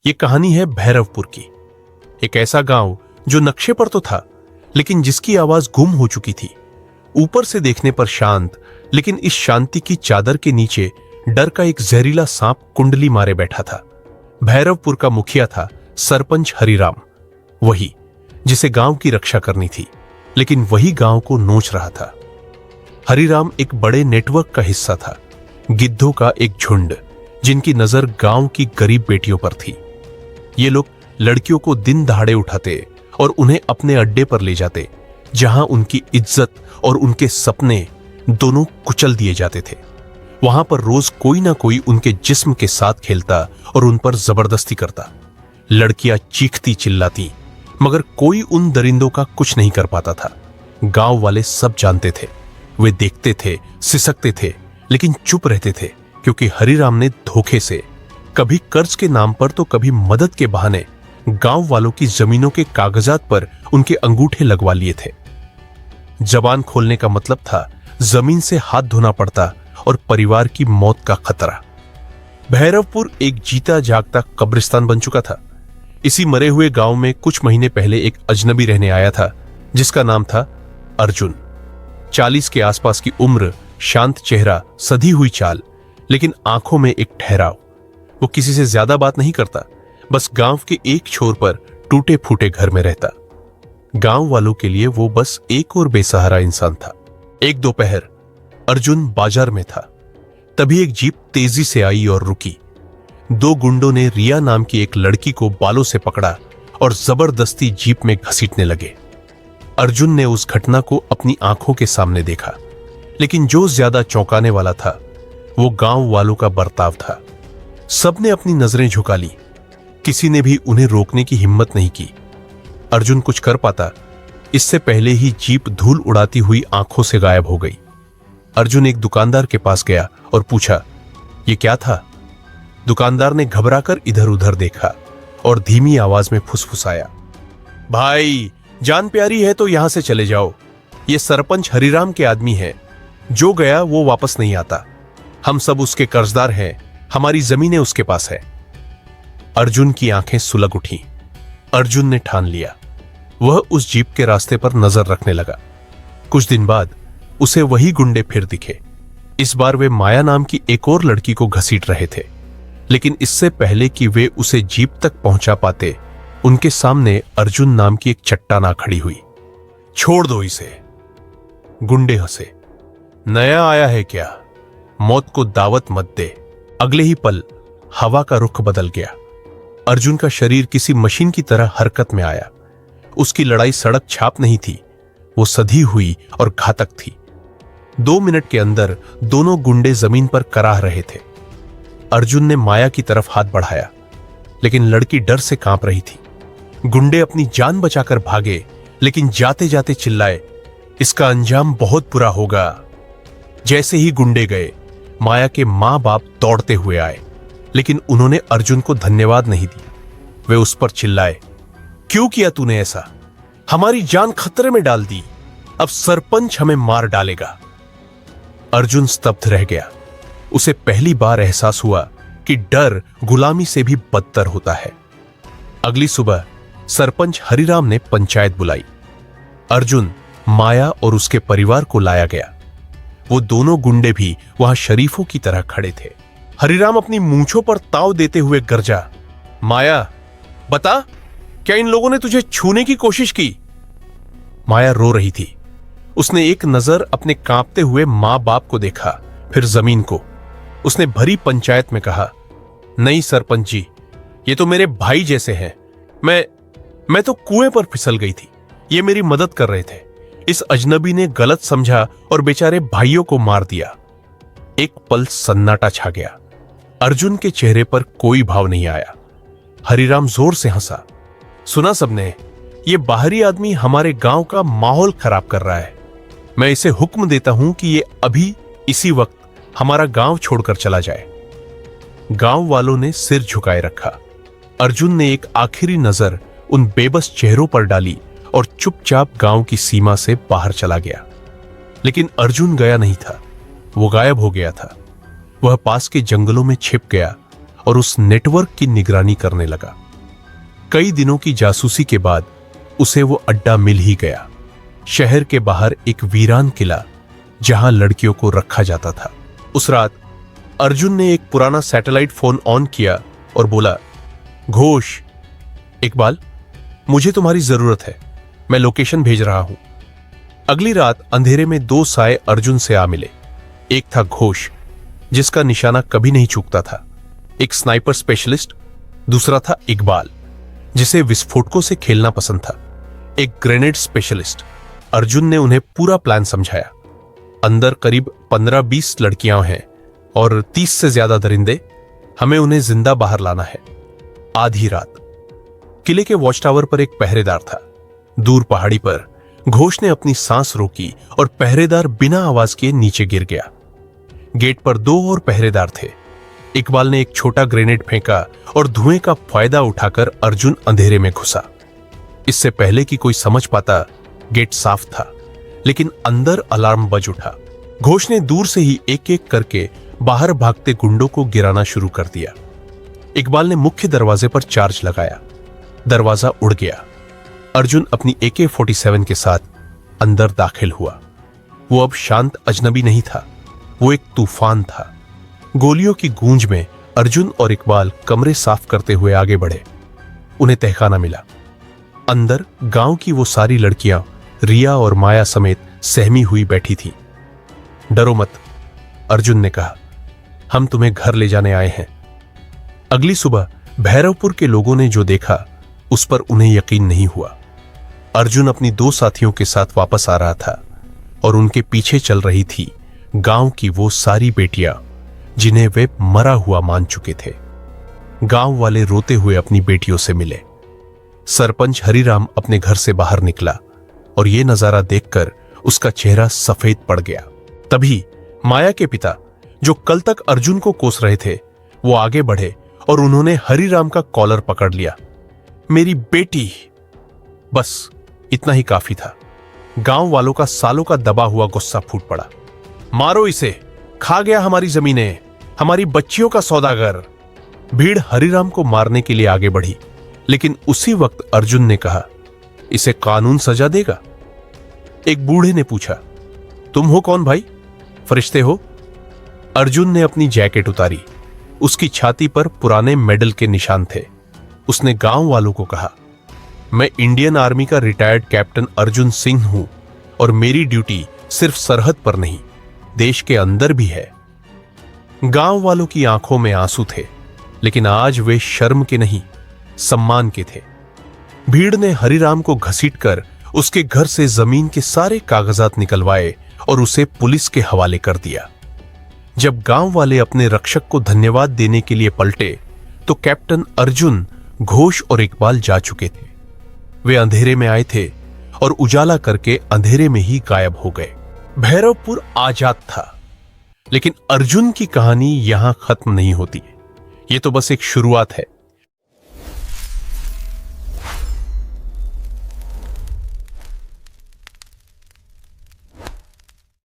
ये कहानी है भैरवपुर की। एक ऐसा गांव जो नक्शे पर तो था, लेकिन जिसकी आवाज गुम हो चुकी थी। ऊपर से देखने पर शांत, लेकिन इस शांति की चादर के नीचे डर का एक जहरीला सांप कुंडली मारे बैठा था। भैरवपुर का मुखिया था सरपंच हरिराम, वही जिसे गांव की रक्षा करनी थी, लेकिन वही गांव को नोच रहा था। हरिराम एक बड़े नेटवर्क का हिस्सा था, गिद्धों का एक झुंड जिनकी नजर गांव की गरीब बेटियों पर थी। ये लोग लड़कियों को दिन दहाड़े उठाते और उन्हें अपने अड्डे पर ले जाते, जहां उनकी इज्जत और उनके सपने दोनों कुचल दिए जाते थे। वहां पर रोज कोई ना कोई उनके जिस्म के साथ खेलता और उन पर जबरदस्ती करता। लड़कियां चीखती चिल्लाती, मगर कोई उन दरिंदों का कुछ नहीं कर पाता था। गांव वाले सब जानते थे। वे देखते थे, सिसकते थे, लेकिन चुप रहते थे, क्योंकि हरिराम ने धोखे से, कभी कर्ज के नाम पर तो कभी मदद के बहाने, गांव वालों की जमीनों के कागजात पर उनके अंगूठे लगवा लिए थे। जबान खोलने का मतलब था जमीन से हाथ धोना पड़ता और परिवार की मौत का खतरा। भैरवपुर एक जीता जागता कब्रिस्तान बन चुका था। इसी मरे हुए गांव में कुछ महीने पहले एक अजनबी रहने आया था, जिसका नाम था अर्जुन। 40 के आसपास की उम्र, शांत चेहरा, सधी हुई चाल, लेकिन आंखों में एक ठहराव। वो किसी से ज्यादा बात नहीं करता, बस गांव के एक छोर पर टूटे फूटे घर में रहता। गांव वालों के लिए वो बस एक और बेसहारा इंसान था। एक दोपहर अर्जुन बाजार में था, तभी एक जीप तेजी से आई और रुकी। 2 गुंडों ने रिया नाम की एक लड़की को बालों से पकड़ा और जबरदस्ती जीप में घसीटने लगे। अर्जुन ने उस घटना को अपनी आंखों के सामने देखा, लेकिन जो ज्यादा चौंकाने वाला था वो गांव वालों का बर्ताव था। सबने अपनी नजरें झुका ली, किसी ने भी उन्हें रोकने की हिम्मत नहीं की। अर्जुन कुछ कर पाता, इससे पहले ही जीप धूल उड़ाती हुई आंखों से गायब हो गई। अर्जुन एक दुकानदार के पास गया और पूछा, ये क्या था? दुकानदार ने घबराकर इधर उधर देखा और धीमी आवाज में फुसफुसाया, भाई जान प्यारी है तो यहां से चले जाओ। ये सरपंच हरिराम के आदमी है, जो गया वो वापस नहीं आता। हम सब उसके कर्जदार हैं, हमारी जमीनें उसके पास है। अर्जुन की आंखें सुलग उठी। अर्जुन ने ठान लिया, वह उस जीप के रास्ते पर नजर रखने लगा। कुछ दिन बाद उसे वही गुंडे फिर दिखे। इस बार वे माया नाम की एक और लड़की को घसीट रहे थे, लेकिन इससे पहले कि वे उसे जीप तक पहुंचा पाते, उनके सामने अर्जुन नाम की एक चट्टाना खड़ी हुई। छोड़ दो इसे। गुंडे हंसे, नया आया है क्या? मौत को दावत मत दे। अगले ही पल हवा का रुख बदल गया। अर्जुन का शरीर किसी मशीन की तरह हरकत में आया। उसकी लड़ाई सड़क छाप नहीं थी, वो सधी हुई और घातक थी। 2 मिनट के अंदर दोनों गुंडे जमीन पर कराह रहे थे। अर्जुन ने माया की तरफ हाथ बढ़ाया, लेकिन लड़की डर से कांप रही थी। गुंडे अपनी जान बचाकर भागे, लेकिन जाते जाते चिल्लाए, इसका अंजाम बहुत बुरा होगा। जैसे ही गुंडे गए, माया के मां बाप दौड़ते हुए आए, लेकिन उन्होंने अर्जुन को धन्यवाद नहीं दी। वे उस पर चिल्लाए, क्यों किया तूने ऐसा? हमारी जान खतरे में डाल दी। अब सरपंच हमें मार डालेगा। अर्जुन स्तब्ध रह गया। उसे पहली बार एहसास हुआ कि डर गुलामी से भी बदतर होता है। अगली सुबह सरपंच हरिराम ने पंचायत बुलाई। अर्जुन, माया और उसके परिवार को लाया गया। वो दोनों गुंडे भी वहां शरीफों की तरह खड़े थे। हरिराम अपनी मूंछों पर ताव देते हुए गरजा, माया बता, क्या इन लोगों ने तुझे छूने की कोशिश की? माया रो रही थी। उसने एक नजर अपने कांपते हुए मां बाप को देखा, फिर जमीन को। उसने भरी पंचायत में कहा, नहीं सरपंच जी, ये तो मेरे भाई जैसे हैं। मैं तो कुएं पर फिसल गई थी, ये मेरी मदद कर रहे थे। इस अजनबी ने गलत समझा और बेचारे भाइयों को मार दिया। एक पल सन्नाटा छा गया। अर्जुन के चेहरे पर कोई भाव नहीं आया। हरिराम जोर से हंसा, सुना सबने, ये बाहरी आदमी हमारे गांव का माहौल खराब कर रहा है। मैं इसे हुक्म देता हूं कि ये अभी इसी वक्त हमारा गांव छोड़कर चला जाए। गांव वालों ने सिर झुकाए रखा। अर्जुन ने एक आखिरी नजर उन बेबस चेहरों पर डाली और चुपचाप गांव की सीमा से बाहर चला गया। लेकिन अर्जुन गया नहीं था, वो गायब हो गया था। वह पास के जंगलों में छिप गया और उस नेटवर्क की निगरानी करने लगा। कई दिनों की जासूसी के बाद उसे वो अड्डा मिल ही गया। शहर के बाहर एक वीरान किला जहां लड़कियों को रखा जाता था। उस रात अर्जुन ने एक पुराना सैटेलाइट फोन ऑन किया और बोला, घोष, इकबाल, मुझे तुम्हारी जरूरत है, मैं लोकेशन भेज रहा हूं। अगली रात अंधेरे में दो साए अर्जुन से आ मिले। एक था घोष, जिसका निशाना कभी नहीं चूकता था, एक स्नाइपर स्पेशलिस्ट। दूसरा था इकबाल, जिसे विस्फोटकों से खेलना पसंद था, एक ग्रेनेड स्पेशलिस्ट। अर्जुन ने उन्हें पूरा प्लान समझाया। अंदर करीब 15-20 लड़कियां हैं और 30 से ज्यादा दरिंदे। हमें उन्हें जिंदा बाहर लाना है। आधी रात किले के वॉच टावर पर एक पहरेदार था। दूर पहाड़ी पर घोष ने अपनी सांस रोकी और पहरेदार बिना आवाज किए नीचे गिर गया। गेट पर 2 और पहरेदार थे। इकबाल ने एक छोटा ग्रेनेड फेंका और धुएं का फायदा उठाकर अर्जुन अंधेरे में घुसा। इससे पहले कि कोई समझ पाता, गेट साफ था, लेकिन अंदर अलार्म बज उठा। घोष ने दूर से ही एक एक करके बाहर भागते गुंडों को गिराना शुरू कर दिया। इकबाल ने मुख्य दरवाजे पर चार्ज लगाया। दरवाजा उड़ गया। अर्जुन अपनी AK-47 के साथ अंदर दाखिल हुआ। वो अब शांत अजनबी नहीं था, वो एक तूफान था। गोलियों की गूंज में अर्जुन और इकबाल कमरे साफ करते हुए आगे बढ़े। उन्हें तहखाना मिला। अंदर गांव की वो सारी लड़कियां रिया और माया समेत सहमी हुई बैठी थीं। डरो मत, अर्जुन ने कहा, हम तुम्हें घर ले जाने आए हैं। अगली सुबह भैरवपुर के लोगों ने जो देखा उस पर उन्हें यकीन नहीं हुआ। अर्जुन अपनी 2 साथियों के साथ वापस आ रहा था और उनके पीछे चल रही थी गांव की वो सारी बेटियां जिन्हें वे मरा हुआ मान चुके थे। गांव वाले रोते हुए अपनी बेटियों से मिले। सरपंच हरिराम अपने घर से बाहर निकला और यह नजारा देखकर उसका चेहरा सफेद पड़ गया। तभी माया के पिता, जो कल तक अर्जुन को कोस रहे थे, वो आगे बढ़े और उन्होंने हरिराम का कॉलर पकड़ लिया। मेरी बेटी! बस इतना ही काफी था। गांव वालों का सालों का दबा हुआ गुस्सा फूट पड़ा। मारो इसे, खा गया हमारी जमीनें, हमारी बच्चियों का सौदागर। भीड़ हरिराम को मारने के लिए आगे बढ़ी, लेकिन उसी वक्त अर्जुन ने कहा, इसे कानून सजा देगा। एक बूढ़े ने पूछा, तुम हो कौन भाई? फरिश्ते हो? अर्जुन ने अपनी जैकेट उतारी। उसकी छाती पर पुराने मेडल के निशान थे। उसने गांव वालों को कहा, मैं इंडियन आर्मी का रिटायर्ड कैप्टन अर्जुन सिंह हूं और मेरी ड्यूटी सिर्फ सरहद पर नहीं, देश के अंदर भी है। गांव वालों की आंखों में आंसू थे, लेकिन आज वे शर्म के नहीं, सम्मान के थे। भीड़ ने हरिराम को घसीटकर उसके घर से जमीन के सारे कागजात निकलवाए और उसे पुलिस के हवाले कर दिया। जब गांव वाले अपने रक्षक को धन्यवाद देने के लिए पलटे, तो कैप्टन अर्जुन, घोष और इकबाल जा चुके थे। वे अंधेरे में आए थे और उजाला करके अंधेरे में ही गायब हो गए। भैरवपुर आजाद था, लेकिन अर्जुन की कहानी यहां खत्म नहीं होती। ये तो बस एक शुरुआत है।